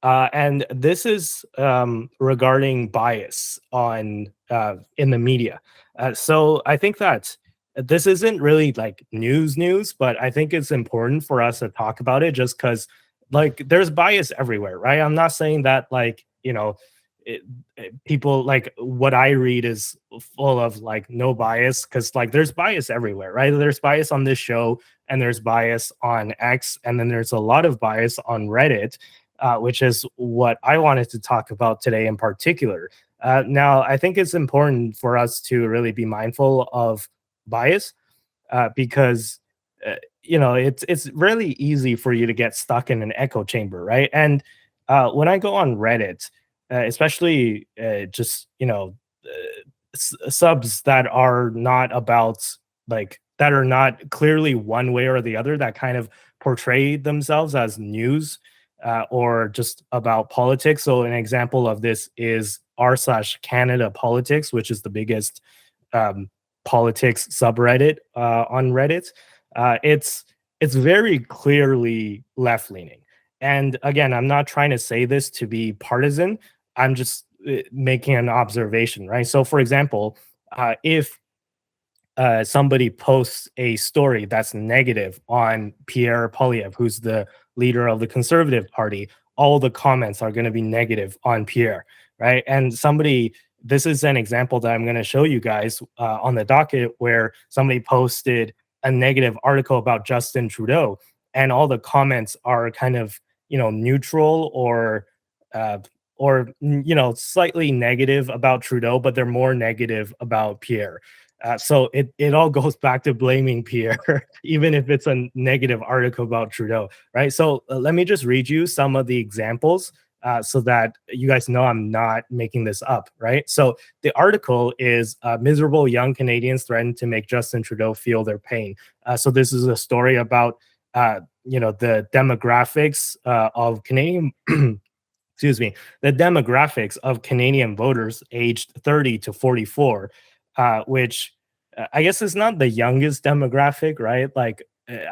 And this is regarding bias on in the media. So I think that this isn't really like news, but I think it's important for us to talk about it just because like there's bias everywhere, right? I'm not saying that like it, people like what I read is full of like no bias because like there's bias everywhere, right? There's bias on this show and there's bias on X, and then there's a lot of bias on Reddit, which is what I wanted to talk about today in particular. Now, I think it's important for us to really be mindful of bias because it's really easy for you to get stuck in an echo chamber, right? And when I go on Reddit, especially just subs that are not about like that are not clearly one way or the other, that kind of portray themselves as news or just about politics. So an example of this is r/Canada Politics, which is the biggest um, politics subreddit on Reddit. It's very clearly left leaning. And again, I'm not trying to say this to be partisan. I'm just making an observation, right? So, for example, if somebody posts a story that's negative on Pierre Poilievre, who's the leader of the Conservative Party, all the comments are going to be negative on Pierre, right? And this is an example that I'm going to show you guys on the docket where somebody posted a negative article about Justin Trudeau, and all the comments are kind of, neutral uh, or slightly negative about Trudeau, but they're more negative about Pierre. So it all goes back to blaming Pierre, even if it's a negative article about Trudeau, right? So let me just read you some of the examples so that you guys know I'm not making this up, right? So the article is miserable young Canadians threaten to make Justin Trudeau feel their pain. So this is a story about the demographics of Canadian. Excuse me, the demographics of Canadian voters aged 30 to 44, which I guess is not the youngest demographic, right? Like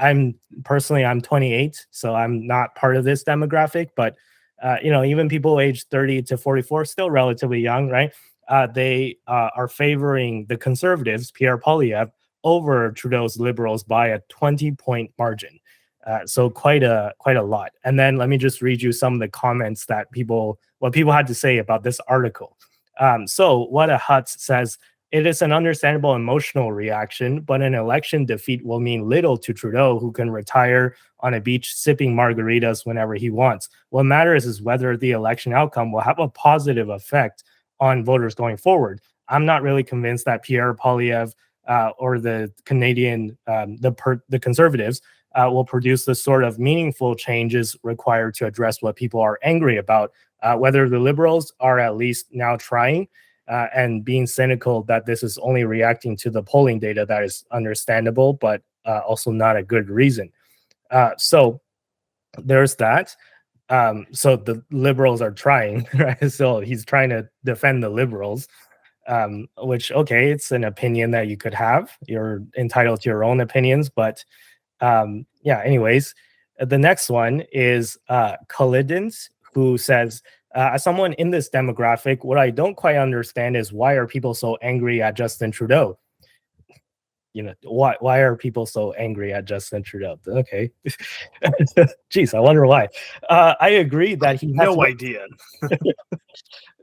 I'm 28, so I'm not part of this demographic, but even people aged 30 to 44 still relatively young, right? They are favoring the Conservatives, Pierre Poilievre, over Trudeau's Liberals by a 20-point margin. So quite a lot. And then let me just read you some of the comments what people had to say about this article. So what a Hutz says, it is an understandable emotional reaction, but an election defeat will mean little to Trudeau, who can retire on a beach sipping margaritas whenever he wants. What matters is whether the election outcome will have a positive effect on voters going forward. I'm not really convinced that Pierre Poilievre or the Canadian, the Conservatives will produce the sort of meaningful changes required to address what people are angry about. Whether the Liberals are at least now trying and being cynical that this is only reacting to the polling data, that is understandable, but also not a good reason. So there's that. So the Liberals are trying, right? So he's trying to defend the Liberals, which, okay, it's an opinion that you could have. You're entitled to your own opinions, but yeah, anyways, the next one is Collidens, who says, as someone in this demographic, what I don't quite understand is why are people so angry at Justin Trudeau? Why are people so angry at Justin Trudeau? Okay. Jeez, I wonder why. I agree that he has no idea.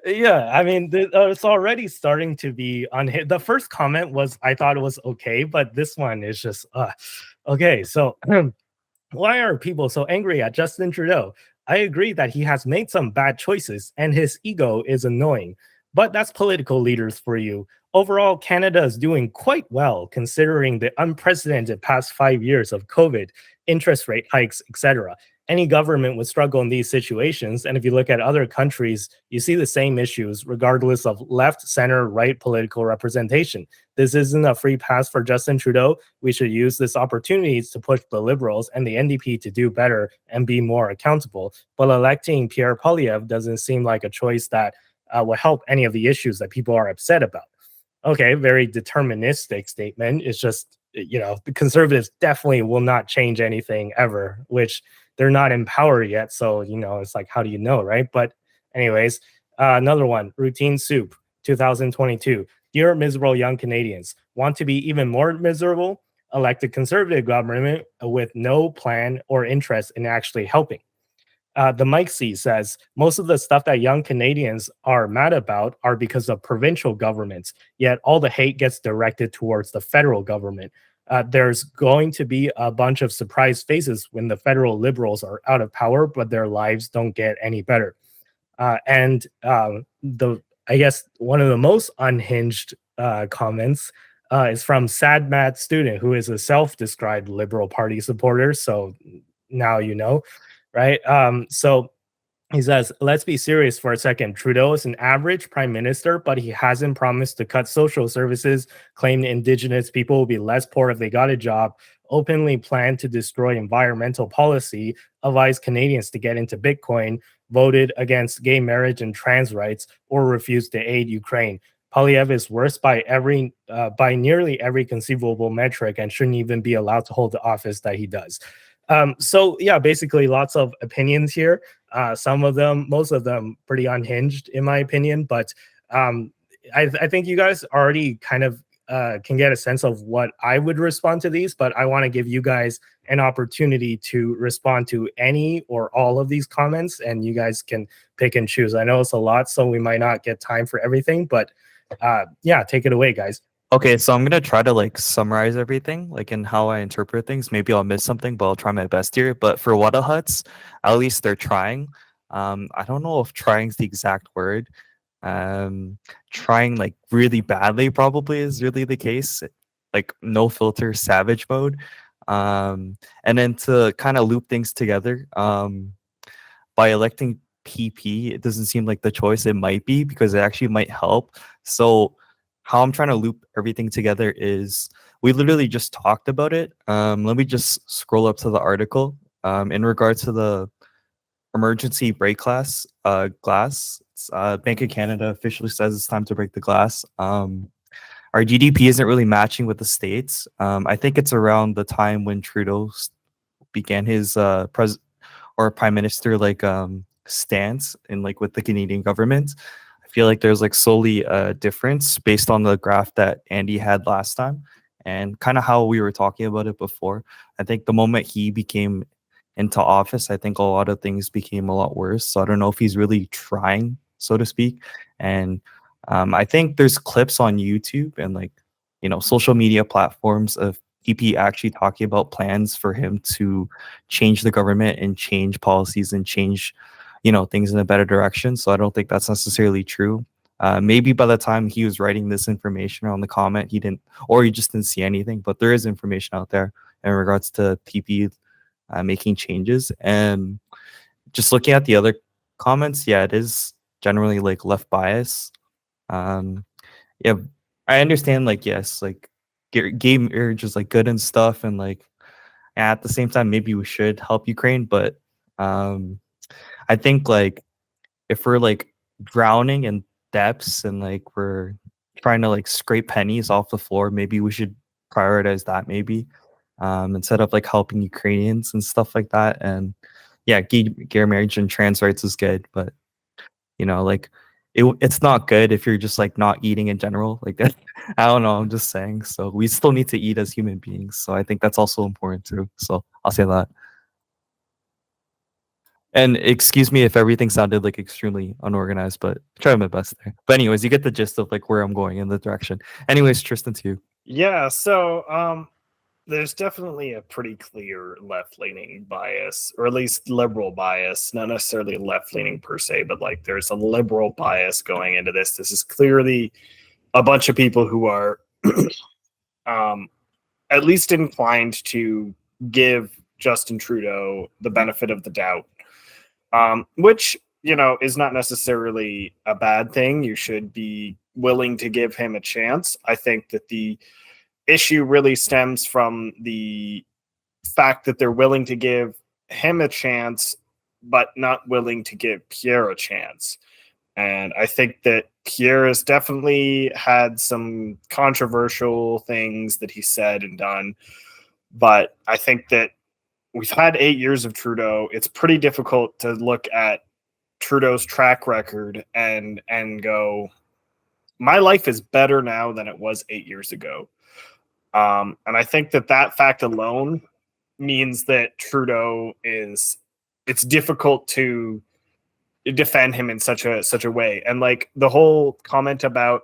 Yeah, I mean, it's already starting to be unhit. The first comment was, I thought it was okay, but this one is just, okay. So, why are people so angry at Justin Trudeau? I agree that he has made some bad choices and his ego is annoying, but that's political leaders for you. Overall, Canada is doing quite well considering the unprecedented past 5 years of COVID, interest rate hikes, etc. Any government would struggle in these situations. And if you look at other countries, you see the same issues, regardless of left, center, right political representation. This isn't a free pass for Justin Trudeau. We should use this opportunity to push the Liberals and the NDP to do better and be more accountable. But electing Pierre Poilievre doesn't seem like a choice that will help any of the issues that people are upset about. Okay, very deterministic statement. It's just, the Conservatives definitely will not change anything ever, which they're not in power yet. So, it's like, how do you know, right? But, anyways, another one, Routine Soup, 2022. Dear miserable young Canadians, want to be even more miserable? Elect a conservative government with no plan or interest in actually helping. The Mike C says most of the stuff that young Canadians are mad about are because of provincial governments, yet all the hate gets directed towards the federal government. There's going to be a bunch of surprise faces when the federal liberals are out of power, but their lives don't get any better. And the I guess one of the most unhinged comments is from Sad Mad Student, who is a self-described Liberal Party supporter. So now you know, right? So he says, let's be serious for a second. Trudeau is an average prime minister, but he hasn't promised to cut social services, claimed Indigenous people will be less poor if they got a job, openly planned to destroy environmental policy, advised Canadians to get into Bitcoin, voted against gay marriage and trans rights, or refused to aid Ukraine. Polyev is worse by nearly every conceivable metric and shouldn't even be allowed to hold the office that he does. So yeah, basically lots of opinions here. Some of them, most of them, pretty unhinged in my opinion. But I think you guys already kind of can get a sense of what I would respond to these. But I want to give you guys an opportunity to respond to any or all of these comments, and you guys can pick and choose. I know it's a lot, so we might not get time for everything, but yeah, take it away, guys. Okay, so I'm gonna try to like summarize everything, like in how I interpret things. Maybe I'll miss something, but I'll try my best here. But for Wada Huts, at least they're trying. I don't know if trying is the exact word. Um, Trying like really badly probably is really the case. Like no filter, savage mode. And then to kind of loop things together, by electing PP, it doesn't seem like the choice. It might be because it actually might help. So how I'm trying to loop everything together is we literally just talked about it. Let me just scroll up to the article. In regards to the emergency break glass, Bank of Canada officially says it's time to break the glass. Our GDP isn't really matching with the states. I think it's around the time when Trudeau began his prime minister stance in like with the Canadian government. I feel like there's like solely a difference based on the graph that Andy had last time and kind of how we were talking about it before. I think the moment he became into office, I think a lot of things became a lot worse. So I don't know if he's really trying, so to speak. And I think there's clips on YouTube and like, social media platforms of PP actually talking about plans for him to change the government and change policies and change, things in a better direction. So I don't think that's necessarily true. Maybe by the time he was writing this information on the comment, he didn't, or he just didn't see anything. But there is information out there in regards to PP making changes. And just looking at the other comments, yeah, it is generally like left bias. Um, yeah, I understand. Like, yes, like gay marriage is like good and stuff, and like at the same time, maybe we should help Ukraine. But um, I think like if we're like drowning in depths and like we're trying to like scrape pennies off the floor, maybe we should prioritize that maybe instead of like helping Ukrainians and stuff like that. And yeah, gay marriage and trans rights is good, but like it's not good if you're just like not eating in general. Like that, I don't know. I'm just saying. So we still need to eat as human beings. So I think that's also important too. So I'll say that. And excuse me if everything sounded like extremely unorganized, but I tried my best there. But anyways, you get the gist of like where I'm going in the direction. Anyways, Tristan, to you. Yeah, so there's definitely a pretty clear left-leaning bias, or at least liberal bias, not necessarily left-leaning per se, but like there's a liberal bias going into this. This is clearly a bunch of people who are at least inclined to give Justin Trudeau the benefit of the doubt, which, is not necessarily a bad thing. You should be willing to give him a chance. I think that the issue really stems from the fact that they're willing to give him a chance, but not willing to give Pierre a chance. And I think that Pierre has definitely had some controversial things that he said and done. But I think that we've had 8 years of Trudeau. It's pretty difficult to look at Trudeau's track record and go, my life is better now than it was 8 years ago. And I think that fact alone means that Trudeau it's difficult to defend him in such a way. And like the whole comment about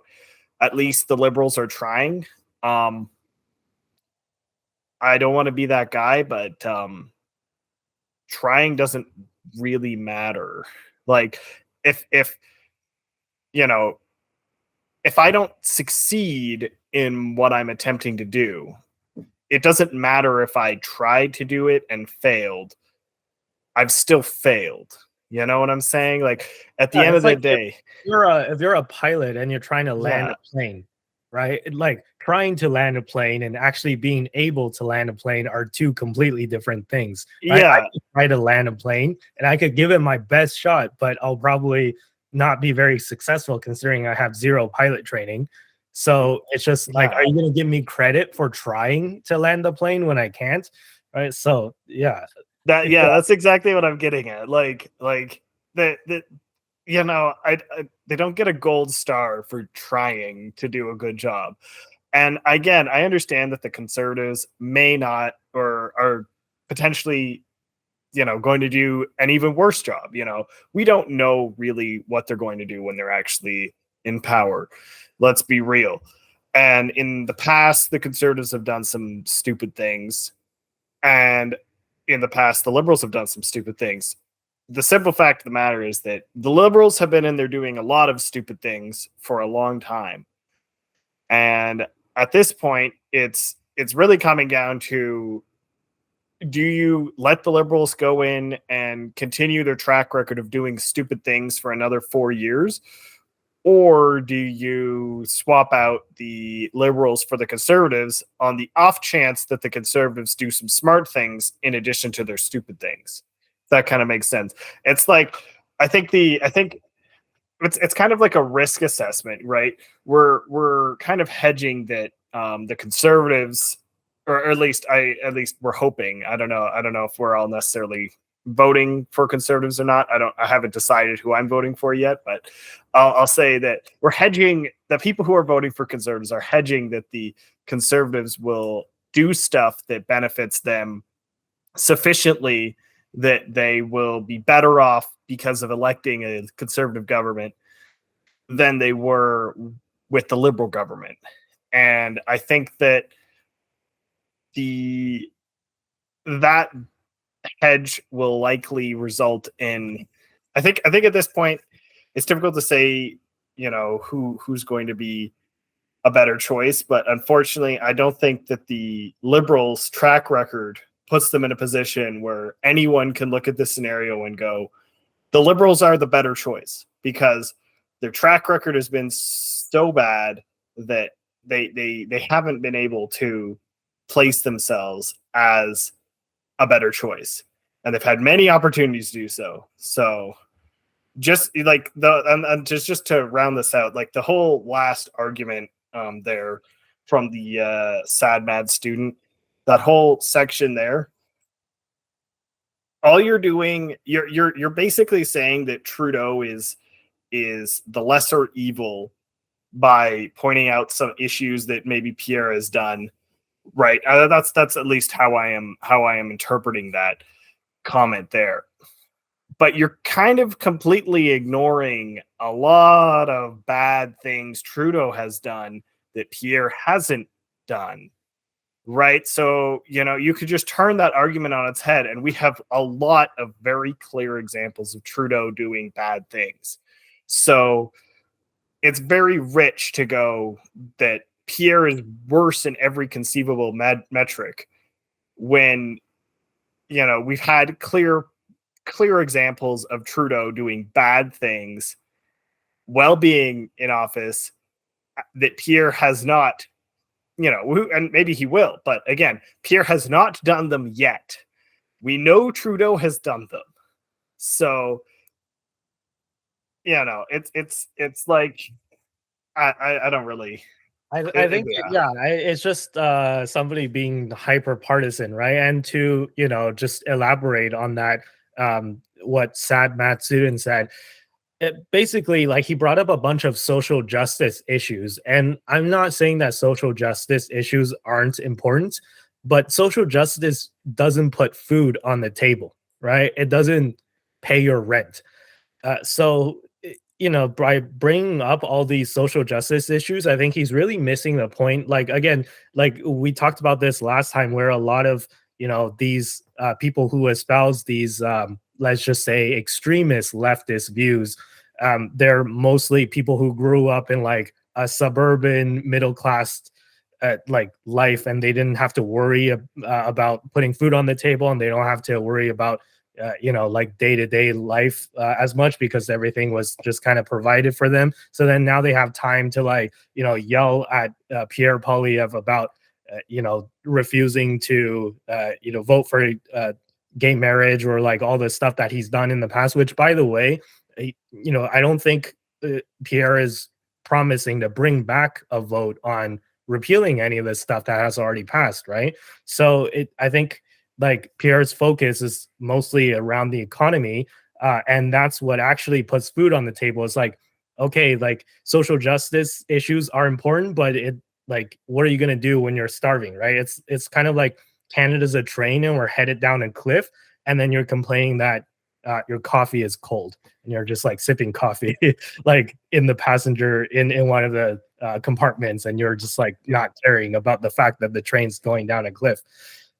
at least the Liberals are trying. I don't want to be that guy, but trying doesn't really matter. Like if you know, if I don't succeed in what I'm attempting to do, it doesn't matter if I tried to do it and failed. I've still failed. You know what I'm saying? Like at the end of the day, if you're a pilot and you're trying to land a plane, right? Like trying to land a plane and actually being able to land a plane are two completely different things. Right? Yeah. I could try to land a plane and I could give it my best shot, but I'll probably not be very successful considering I have zero pilot training. So it's just like, are you going to give me credit for trying to land a plane when I can't? Right. So yeah. That's exactly what I'm getting at. Like that you know, they don't get a gold star for trying to do a good job. And again, I understand that the Conservatives may not or are potentially, you know, going to do an even worse job. You know, we don't know really what they're going to do when they're actually in power. Let's be real. And in the past, the Conservatives have done some stupid things. And in the past, the Liberals have done some stupid things. The simple fact of the matter is that the Liberals have been in there doing a lot of stupid things for a long time. And at this point, it's really coming down to, do you let the Liberals go in and continue their track record of doing stupid things for another 4 years? Or do you swap out the Liberals for the Conservatives on the off chance that the Conservatives do some smart things in addition to their stupid things? That kind of makes sense. It's like, I think it's kind of like a risk assessment, right? We're kind of hedging that the Conservatives, or at least we're hoping. I don't know if we're all necessarily voting for Conservatives or not. I haven't decided who I'm voting for yet, but I'll say that we're hedging. The people who are voting for Conservatives are hedging that the Conservatives will do stuff that benefits them sufficiently that they will be better off because of electing a Conservative government than they were with the Liberal government. And I think that that hedge will likely result in, I think at this point it's difficult to say, you know, who's going to be a better choice, but unfortunately I don't think that the Liberals' track record puts them in a position where anyone can look at this scenario and go, the Liberals are the better choice, because their track record has been so bad that they haven't been able to place themselves as a better choice, and they've had many opportunities to do so. So just like and just to round this out, like the whole last argument there from the sad mad student, that whole section there, all you're doing, you're basically saying that Trudeau is the lesser evil by pointing out some issues that maybe Pierre has done. Right. That's at least how I am interpreting that comment there. But you're kind of completely ignoring a lot of bad things Trudeau has done that Pierre hasn't done. Right. So, you know, you could just turn that argument on its head, and we have a lot of very clear examples of Trudeau doing bad things. So it's very rich to go that Pierre is worse in every conceivable metric when, you know, we've had clear examples of Trudeau doing bad things while being in office that Pierre has not, you know, and maybe he will, but again, Pierre has not done them yet. We know Trudeau has done them. So, you know, it's like, I don't really I think it's just somebody being hyper partisan, right? And to just elaborate on that, what Sad Matt Sudin said, basically, like, he brought up a bunch of social justice issues, and I'm not saying that social justice issues aren't important, but social justice doesn't put food on the table, right? It doesn't pay your rent. By bringing up all these social justice issues, I think he's really missing the point. Like, again, like we talked about this last time, where a lot of these people who espouse these let's just say extremist leftist views, they're mostly people who grew up in like a suburban middle class like life, and they didn't have to worry about putting food on the table, and they don't have to worry about like day-to-day life as much, because everything was just kind of provided for them. So then now they have time to like yell at Pierre Poilievre about refusing to vote for gay marriage, or like all the stuff that he's done in the past, which, by the way, I don't think Pierre is promising to bring back a vote on repealing any of this stuff that has already passed, right? So I think like Pierre's focus is mostly around the economy, and that's what actually puts food on the table. It's like, okay, like social justice issues are important, but what are you gonna do when you're starving, right? It's kind of like Canada's a train and we're headed down a cliff, and then you're complaining that your coffee is cold, and you're just like sipping coffee like in the passenger in one of the compartments, and you're just like not caring about the fact that the train's going down a cliff.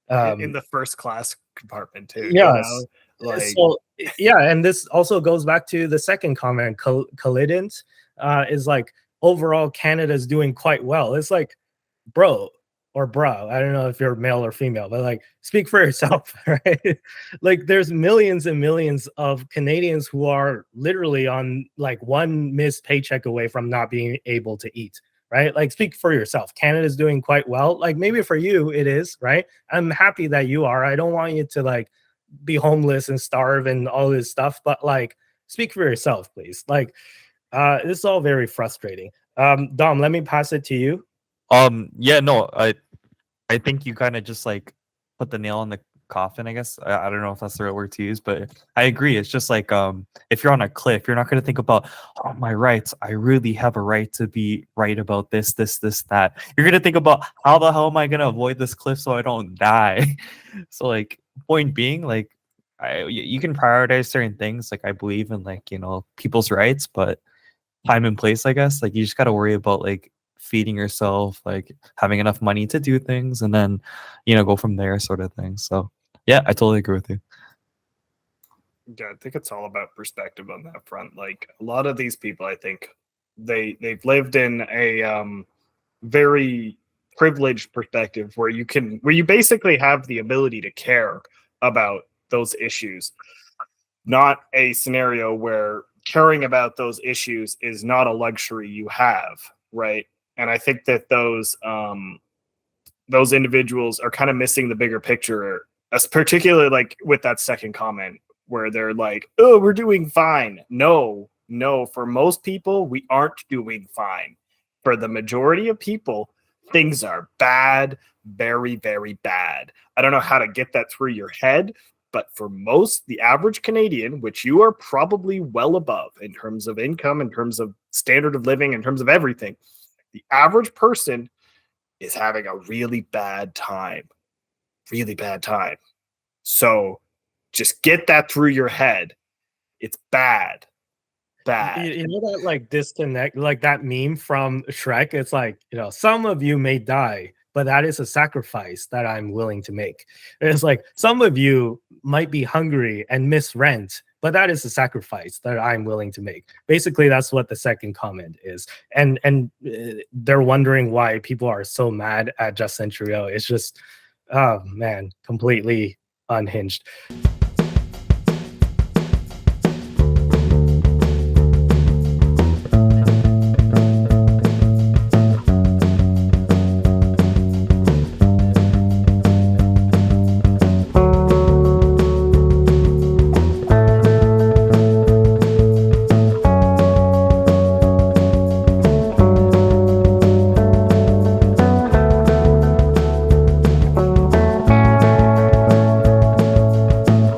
In the first class compartment too. Yes. So yeah, and this also goes back to the second comment, Khalidant, is like, overall Canada's doing quite well. It's like, bro, or bro, I don't know if you're male or female, but like, speak for yourself, right? Like, there's millions and millions of Canadians who are literally on like one missed paycheck away from not being able to eat, right? Like, speak for yourself. Canada's doing quite well. Like, maybe for you it is, right? I'm happy that you are. I don't want you to like be homeless and starve and all this stuff, but like, speak for yourself, please. Like, this is all very frustrating. Dom, let me pass it to you. Yeah, no, I think you kind of just like put the nail on the coffin, I guess. I don't know if that's the right word to use, but I agree. It's just like, if you're on a cliff, you're not going to think about, oh, my rights, I really have a right to be right about this, that. You're going to think about, how the hell am I going to avoid this cliff so I don't die? So like, point being, like, you can prioritize certain things. Like, I believe in like, people's rights, but time and place, I guess. Like, you just got to worry about like feeding yourself, like having enough money to do things, and then go from there, sort of thing. So yeah, I totally agree with you. Yeah, I think it's all about perspective on that front. Like, a lot of these people, I think they've lived in a very privileged perspective where you basically have the ability to care about those issues, not a scenario where caring about those issues is not a luxury you have, right? And I think that those individuals are kind of missing the bigger picture, as particularly like with that second comment where they're like, "Oh, we're doing fine." No, for most people, we aren't doing fine. For the majority of people, things are bad, very, very bad. I don't know how to get that through your head, but for the average Canadian, which you are probably well above in terms of income, in terms of standard of living, in terms of everything, the average person is having a really bad time. Really bad time. So just get that through your head. It's bad. Bad. You know that like disconnect, like that meme from Shrek? It's like, some of you may die, but that is a sacrifice that I'm willing to make. It's like, some of you might be hungry and miss rent, but that is a sacrifice that I'm willing to make. Basically, that's what the second comment is. And they're wondering why people are so mad at Justin Trudeau. It's just, oh man, completely unhinged.